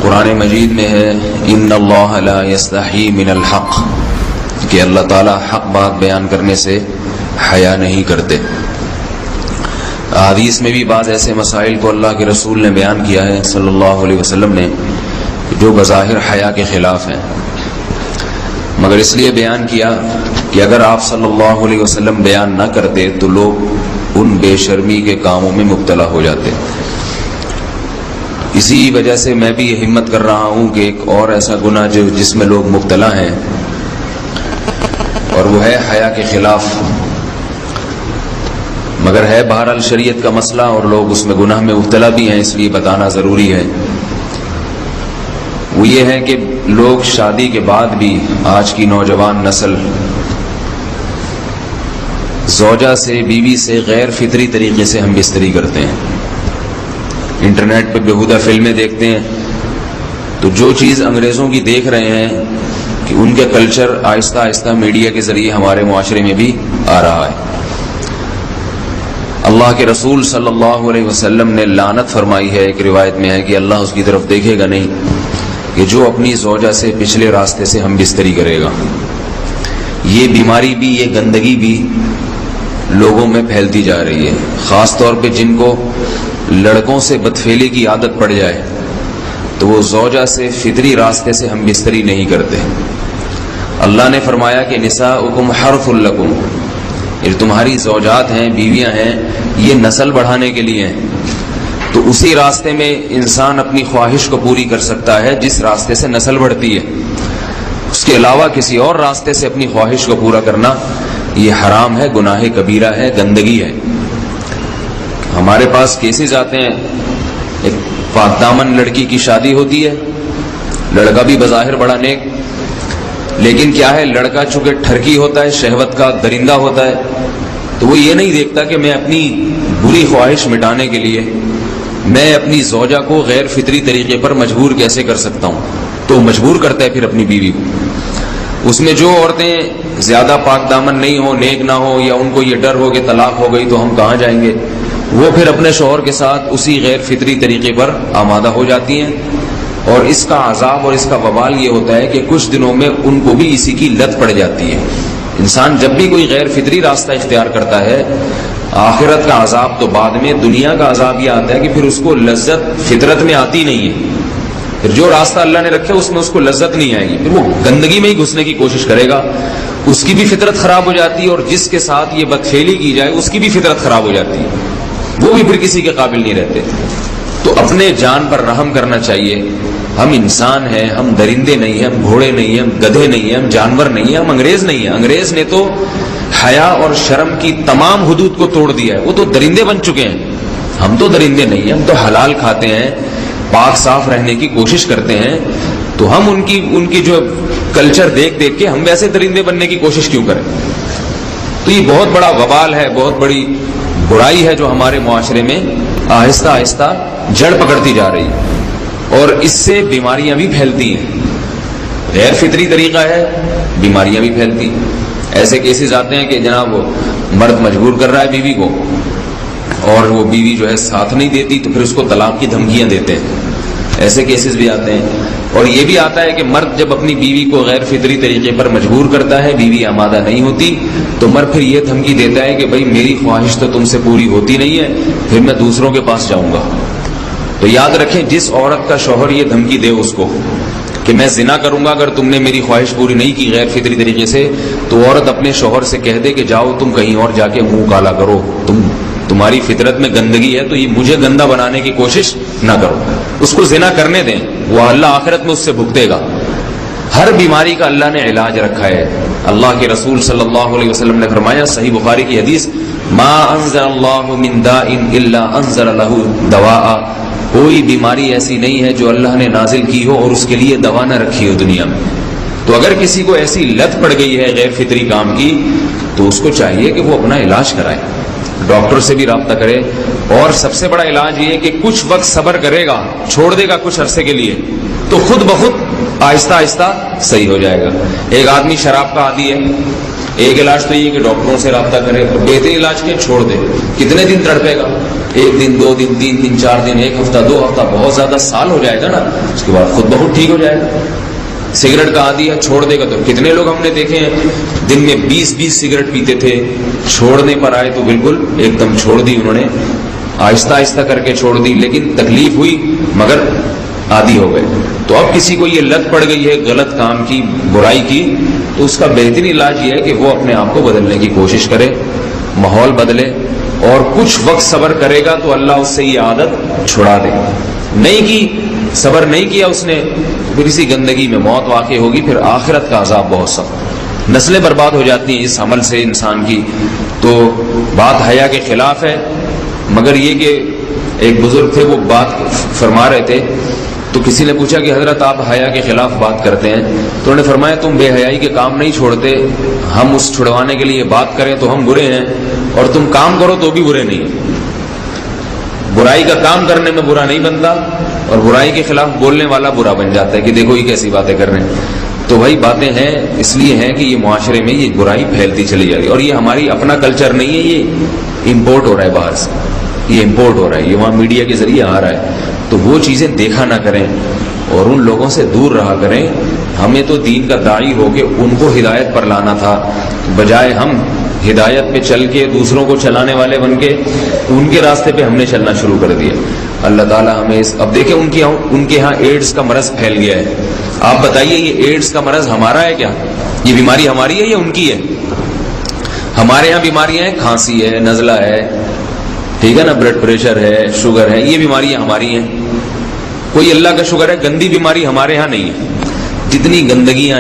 قرآن مجید میں ہے ان اللہ لا یستحی من الحق، کہ اللہ تعالیٰ حق بات بیان کرنے سے حیا نہیں کرتے۔ حدیث میں بھی بعض ایسے مسائل کو اللہ کے رسول نے بیان کیا ہے صلی اللہ علیہ وسلم نے جو بظاہر حیا کے خلاف ہیں، مگر اس لیے بیان کیا کہ اگر آپ صلی اللہ علیہ وسلم بیان نہ کرتے تو لوگ ان بے شرمی کے کاموں میں مبتلا ہو جاتے۔ اسی وجہ سے میں بھی یہ ہمت کر رہا ہوں کہ ایک اور ایسا گناہ جس میں لوگ مبتلا ہیں، اور وہ ہے حیا کے خلاف، مگر ہے بہرحال شریعت کا مسئلہ اور لوگ اس میں گناہ میں مبتلا بھی ہیں، اس لیے بتانا ضروری ہے۔ وہ یہ ہے کہ لوگ شادی کے بعد بھی، آج کی نوجوان نسل زوجہ سے، بیوی سے غیر فطری طریقے سے ہم بستری کرتے ہیں۔ انٹرنیٹ پہ بیہودہ فلمیں دیکھتے ہیں تو جو چیز انگریزوں کی دیکھ رہے ہیں کہ ان کے کلچر آہستہ آہستہ میڈیا کے ذریعے ہمارے معاشرے میں بھی آ رہا ہے۔ اللہ کے رسول صلی اللہ علیہ وسلم نے لعنت فرمائی ہے، ایک روایت میں ہے کہ اللہ اس کی طرف دیکھے گا نہیں کہ جو اپنی زوجہ سے پچھلے راستے سے ہم بستری کرے گا۔ یہ بیماری بھی، یہ گندگی بھی لوگوں میں پھیلتی جا رہی ہے، خاص طور پہ جن کو لڑکوں سے بدفعلی کی عادت پڑ جائے تو وہ زوجہ سے فطری راستے سے ہم بستری نہیں کرتے۔ اللہ نے فرمایا کہ نساؤکم حرث لکم، یہ تمہاری زوجات ہیں، بیویاں ہیں، یہ نسل بڑھانے کے لیے ہیں۔ تو اسی راستے میں انسان اپنی خواہش کو پوری کر سکتا ہے جس راستے سے نسل بڑھتی ہے، اس کے علاوہ کسی اور راستے سے اپنی خواہش کو پورا کرنا یہ حرام ہے، گناہ کبیرہ ہے، گندگی ہے۔ ہمارے پاس کیسز آتے ہیں، ایک پاک دامن لڑکی کی شادی ہوتی ہے، لڑکا بھی بظاہر بڑا نیک، لیکن کیا ہے، لڑکا چونکہ ٹھرکی ہوتا ہے، شہوت کا درندہ ہوتا ہے، تو وہ یہ نہیں دیکھتا کہ میں اپنی بری خواہش مٹانے کے لیے میں اپنی زوجہ کو غیر فطری طریقے پر مجبور کیسے کر سکتا ہوں، تو مجبور کرتا ہے پھر اپنی بیوی کو۔ اس میں جو عورتیں زیادہ پاک دامن نہیں ہو، نیک نہ ہو، یا ان کو یہ ڈر ہو کہ طلاق ہو گئی تو ہم کہاں جائیں گے، وہ پھر اپنے شوہر کے ساتھ اسی غیر فطری طریقے پر آمادہ ہو جاتی ہیں، اور اس کا عذاب اور اس کا وبال یہ ہوتا ہے کہ کچھ دنوں میں ان کو بھی اسی کی لت پڑ جاتی ہے۔ انسان جب بھی کوئی غیر فطری راستہ اختیار کرتا ہے، آخرت کا عذاب تو بعد میں، دنیا کا عذاب یہ آتا ہے کہ پھر اس کو لذت فطرت میں آتی نہیں ہے، پھر جو راستہ اللہ نے رکھا اس میں اس کو لذت نہیں آئے گی، پھر وہ گندگی میں ہی گھسنے کی کوشش کرے گا، اس کی بھی فطرت خراب ہو جاتی ہے، اور جس کے ساتھ یہ بدفعلی کی جائے اس کی بھی فطرت خراب ہو جاتی ہے، وہ بھی پھر کسی کے قابل نہیں رہتے۔ تو اپنے جان پر رحم کرنا چاہیے۔ ہم انسان ہیں، ہم درندے نہیں ہیں، ہم گھوڑے نہیں ہیں، ہم گدھے نہیں ہیں، ہم جانور نہیں ہیں، ہم انگریز نہیں ہیں۔ انگریز نے تو حیا اور شرم کی تمام حدود کو توڑ دیا ہے، وہ تو درندے بن چکے ہیں، ہم تو درندے نہیں ہیں، ہم تو حلال کھاتے ہیں، پاک صاف رہنے کی کوشش کرتے ہیں، تو ہم ان کی جو کلچر دیکھ دیکھ کے ہم ویسے درندے بننے کی کوشش کیوں کریں؟ تو یہ بہت بڑا وبال ہے، بہت بڑی برائی ہے جو ہمارے معاشرے میں آہستہ آہستہ جڑ پکڑتی جا رہی ہے، اور اس سے بیماریاں بھی پھیلتی ہیں۔ غیر فطری طریقہ ہے، بیماریاں بھی پھیلتی ہیں۔ ایسے کیسز آتے ہیں کہ جناب وہ مرد مجبور کر رہا ہے بیوی کو، اور وہ بیوی جو ہے ساتھ نہیں دیتی تو پھر اس کو طلاق کی دھمکیاں دیتے ہیں، ایسے کیسز بھی آتے ہیں۔ اور یہ بھی آتا ہے کہ مرد جب اپنی بیوی کو غیر فطری طریقے پر مجبور کرتا ہے، بیوی آمادہ نہیں ہوتی، تو مرد پھر یہ دھمکی دیتا ہے کہ بھائی میری خواہش تو تم سے پوری ہوتی نہیں ہے، پھر میں دوسروں کے پاس جاؤں گا۔ تو یاد رکھیں، جس عورت کا شوہر یہ دھمکی دے اس کو کہ میں زنا کروں گا اگر تم نے میری خواہش پوری نہیں کی غیر فطری طریقے سے، تو عورت اپنے شوہر سے کہہ دے کہ جاؤ تم کہیں اور جا کے منہ کالا کرو، تمہاری فطرت میں گندگی ہے تو یہ مجھے گندا بنانے کی کوشش نہ کرو، اس کو زنا کرنے دیں، وہ اللہ آخرت میں اس سے بھگتے گا۔ ہر بیماری کا اللہ نے علاج رکھا ہے۔ اللہ کے رسول صلی اللہ علیہ وسلم نے فرمایا، صحیح بخاری کی حدیث، ما انزل اللہ من داء الا انزل له دواء، کوئی بیماری ایسی نہیں ہے جو اللہ نے نازل کی ہو اور اس کے لیے دوا نہ رکھی ہو دنیا میں۔ تو اگر کسی کو ایسی لت پڑ گئی ہے غیر فطری کام کی، تو اس کو چاہیے کہ وہ اپنا علاج کرائے، ڈاکٹر سے بھی رابطہ کرے، اور سب سے بڑا علاج یہ کہ کچھ وقت صبر کرے گا، چھوڑ دے گا کچھ عرصے کے لیے، تو خود بخود آہستہ آہستہ صحیح ہو جائے گا۔ ایک آدمی شراب کا عادی ہے، ایک علاج تو یہ کہ ڈاکٹروں سے رابطہ کرے، اور بہترین علاج کیا؟ چھوڑ دے۔ کتنے دن تڑپے گا؟ 1 دن 2 دن 3 دن 4 دن 1 ہفتہ 2 ہفتہ، بہت زیادہ سال ہو جائے گا نا، اس کے بعد خود بہت ٹھیک ہو جائے گا۔ سگریٹ کا عادی ہے، چھوڑ دے گا تو کتنے لوگ ہم نے دیکھے ہیں دن میں 20 سگریٹ پیتے تھے، چھوڑنے پر آئے تو بالکل ایک دم چھوڑ دی انہوں نے، آہستہ آہستہ کر کے چھوڑ دی، لیکن تکلیف ہوئی مگر عادی ہو گئے۔ تو اب کسی کو یہ لت پڑ گئی ہے غلط کام کی، برائی کی، تو اس کا بہترین علاج یہ ہے کہ وہ اپنے آپ کو بدلنے کی کوشش کرے، ماحول بدلے، اور کچھ وقت صبر کرے گا تو اللہ اس سے یہ عادت چھڑا دے گا۔ نہیں کی، صبر نہیں کیا اس نے، پھر اسی گندگی میں موت واقع ہوگی، پھر آخرت کا عذاب بہت سخت، نسلیں برباد ہو جاتی ہیں اس عمل سے انسان کی۔ تو بات حیا کے خلاف ہے، مگر یہ کہ ایک بزرگ تھے وہ بات فرما رہے تھے، تو کسی نے پوچھا کہ حضرت آپ حیا کے خلاف بات کرتے ہیں، تو انہوں نے فرمایا تم بے حیائی کے کام نہیں چھوڑتے، ہم اس چھڑوانے کے لیے بات کریں تو ہم برے ہیں، اور تم کام کرو تو بھی برے نہیں۔ برائی کا کام کرنے میں برا نہیں بنتا، اور برائی کے خلاف بولنے والا برا بن جاتا ہے کہ دیکھو یہ کیسی باتیں کر رہے ہیں۔ تو بھائی باتیں ہیں اس لیے ہیں کہ یہ معاشرے میں یہ برائی پھیلتی چلی جا رہی ہے، اور یہ ہماری اپنا کلچر نہیں ہے، یہ امپورٹ ہو رہا ہے باہر سے، یہ امپورٹ ہو رہا ہے، یہ وہاں میڈیا کے ذریعے آ رہا ہے۔ تو وہ چیزیں دیکھا نہ کریں اور ان لوگوں سے دور رہا کریں۔ ہمیں تو دین کا داعی ہو کے ان کو ہدایت پر لانا تھا، بجائے ہم ہدایت پہ چل کے دوسروں کو چلانے والے بن کے ان کے راستے پہ ہم نے چلنا شروع کر دیا۔ اللہ تعالیٰ ہمیں اب دیکھیں ان کے یہاں ایڈز کا مرض پھیل گیا ہے۔ آپ بتائیے یہ ایڈز کا مرض ہمارا ہے کیا؟ یہ بیماری ہماری ہے یا ان کی ہے؟ ہمارے یہاں بیماریاں ہیں، کھانسی ہے، نزلہ ہے، ٹھیک ہے نا، بلڈ پریشر ہے، شوگر ہے، یہ بیماریاں ہماری ہیں۔ کوئی اللہ کا شکر ہے گندی بیماری ہمارے ہاں نہیں ہے۔ جتنی گندگیاں